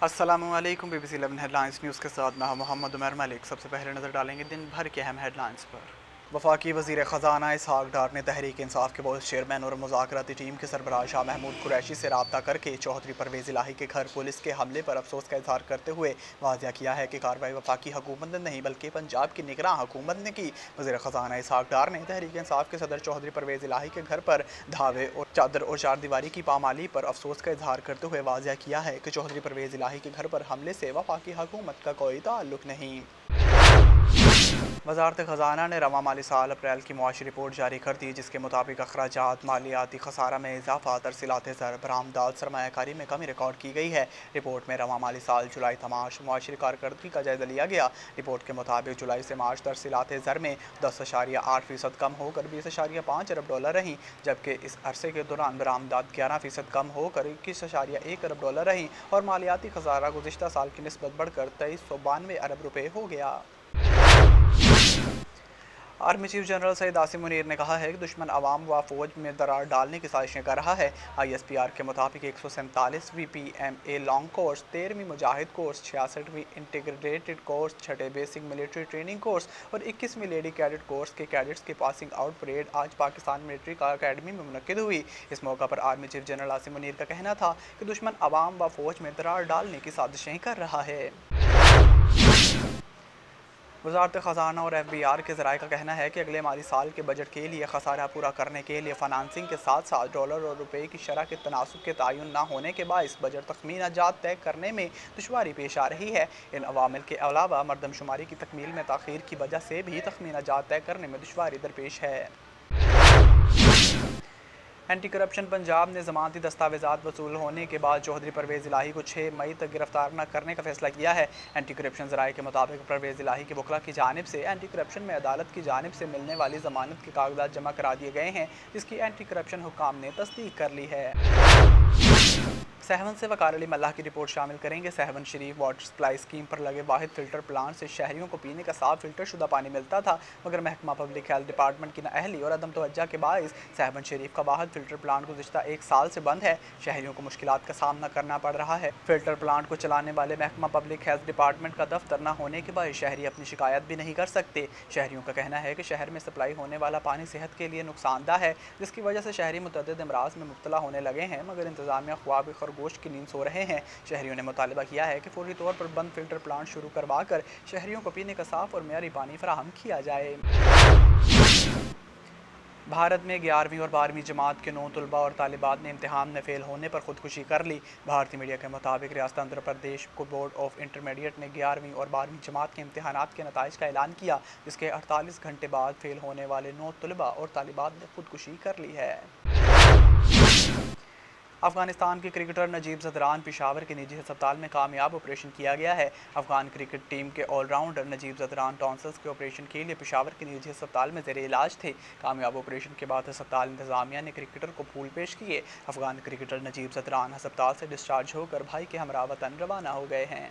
अस्सलामुअलैकुम BBC 11 headlines news के साथ मैं मोहम्मद उमर मलिक। सबसे पहले नज़र डालेंगे दिन भर के अहम हेडलाइंस पर। वफाकी वज़ीर ख़जाना इसहाक डार ने तहरीक इंसाफ के वाइस चेयरमैन और मुज़ाकराती टीम के सरबराह शाह महमूद कुरैशी से रब्ता करके चौधरी परवेज़ इलाही के घर पुलिस के हमले पर अफसोस का इजहार करते हुए वाज़िया किया है कि कार्रवाई वफाकी हुकूमत ने नहीं बल्कि पंजाब की निगरां हुकूमत ने की। वज़ीर ख़जाना इसहाक डार ने तहरीक इंसाफ के सदर चौधरी परवेज़ इलाही के घर पर धावे और चादर और चारदीवारी की पामाली पर अफसोस का इजहार करते हुए वाज़िया किया है कि चौधरी परवेज़ इलाही के घर पर हमले से वफाकी हुकूमत का कोई ताल्लुक नहीं। वज़ारत ख़जाना ने रवां माली साल अप्रैल की मुआशी रिपोर्ट जारी कर दी, जिसके मुताबिक अखराजात, मालियाती खसारा में इजाफा, तरसीलात ज़र, बरामदात, सरमायाकारी में कमी रिकॉर्ड की गई है। रिपोर्ट में रवां माली साल जुलाई तमाश मुआशरी कारकर्दगी का जायज़ा लिया गया। रिपोर्ट के मुताबिक जुलाई से मार्च तरसीलात ज़र में 10.8% कम होकर 20.5 अरब डॉलर रहीं, जबकि इस अरसे के दौरान बरामदात 11% कम होकर 21.1 अरब डॉलर रहीं और मालियाती खसारा गुज़िश्ता साल की निस्बत बढ़कर 2392 अरब रुपये हो गया। Army chief general Syed Asim Munir ने कहा है कि दुश्मन अवाम व फौज में दरार डालने की साजिशें कर रहा है। ISPR के मुताबिक 147वीं PMA लॉन्ग कोर्स, 13वीं मुजाहिद कोर्स, 66वीं इंटीग्रेटेड कोर्स, 6ठे बेसिक मिलिट्री ट्रेनिंग कोर्स और 21वीं लेडी कैडेट कोर्स के कैडेट्स की पासिंग आउट परेड आज पाकिस्तान मिलिट्री अकेडमी में मुनक्किद हुई। इस मौका पर army chief general Asim Munir का कहना था कि दुश्मन अवाम व फौज में दरार डालने की साजिशें कर रहा है। वज़ारत ख़जाना और FBR के ज़राए का कहना है कि अगले माली साल के बजट के लिए खसारा पूरा करने के लिए फ़ाइनेंसिंग के साथ साथ डॉलर और रुपये की शरह के तनासुब के तयन न होने के बायस बजट तखमीना जात तय करने में दुश्वारी पेश आ रही है। इन अवामिल के अलावा मरदमशुमारी की तकमील में ताख़ीर की वजह से भी तखमीना जात तय करने में दुश्वारी दरपेश है। एंटी करप्शन पंजाब ने ज़मानती दस्तावेज़ात वसूल होने के बाद चौधरी परवेज़ इलाही को 6 मई तक गिरफ्तार न करने का फैसला किया है। एंटी करप्शन ज़राए के मुताबिक परवेज़ इलाही के वकला की जानिब से एंटी करप्शन में अदालत की जानिब से मिलने वाली ज़मानत के कागजात जमा करा दिए गए हैं, जिसकी एंटी करप्शन हुक्काम ने तस्दीक कर ली है। सहवन से वकार अली मल्लाह की रिपोर्ट शामिल करेंगे। सहवन शरीफ वाटर सप्लाई स्कीम पर लगे वाहिद फिल्टर प्लांट से शहरियों को पीने का साफ फिल्टर शुदा पानी मिलता था, मगर महकमा पब्लिक हेल्थ डिपार्टमेंट की नाअहली और अदम तवज्जो के बायस सहवन शरीफ का वाहिद फिल्टर प्लांट गुज़िश्ता 1 साल से बंद है। शहरियों को मुश्किलात का सामना करना पड़ रहा है। फिल्टर प्लांट को चलाने वाले महकमा पब्लिक हेल्थ डिपार्टमेंट का दफ्तर न होने के बायस शहरी अपनी शिकायत भी नहीं कर सकते। शहरियों का कहना है कि शहर में सप्लाई होने वाला पानी सेहत के लिए नुकसानदा है, जिसकी वजह से शहरी मुतअद्दिद अमराज में मुब्तला होने लगे हैं, मगर इंतज़ामिया ख्वाब खरगोश की नींद सो रहे हैं। शहरियों ने मुतालबा किया है कि फौरी तौर पर बंद फिल्टर प्लांट शुरू करवा कर शहरियों को पीने का साफ और मेयारी पानी फराहम किया जाए। भारत में 11वीं और 12वीं जमात के 9 तलबा और तालिबात ने इम्तिहान में फ़ेल होने पर खुदकुशी कर ली। भारतीय मीडिया के मुताबिक रियासत आंध्र प्रदेश को बोर्ड ऑफ इंटरमीडिएट ने 11वीं और 12वीं जमात के इम्तिहानात के नताइज का ऐलान किया, जिसके 48 घंटे बाद फ़ेल होने वाले 9 तलबा और तालिबात ने खुदकुशी कर ली है। अफगानिस्तान के क्रिकेटर नजीब ज़दरान पेशावर के निजी अस्पताल में कामयाब ऑपरेशन किया गया है। अफगान क्रिकेट टीम के ऑलराउंडर नजीब ज़दरान टॉन्सल्स के ऑपरेशन के लिए पेशावर के निजी अस्पताल में ज़ेरे इलाज थे। कामयाब ऑपरेशन के बाद अस्पताल इंतज़ामिया ने क्रिकेटर को फूल पेश किए। अफगान क्रिकेटर नजीब ज़दरान अस्पताल से डिस्चार्ज होकर भाई के हमरा वतन रवाना हो गए हैं।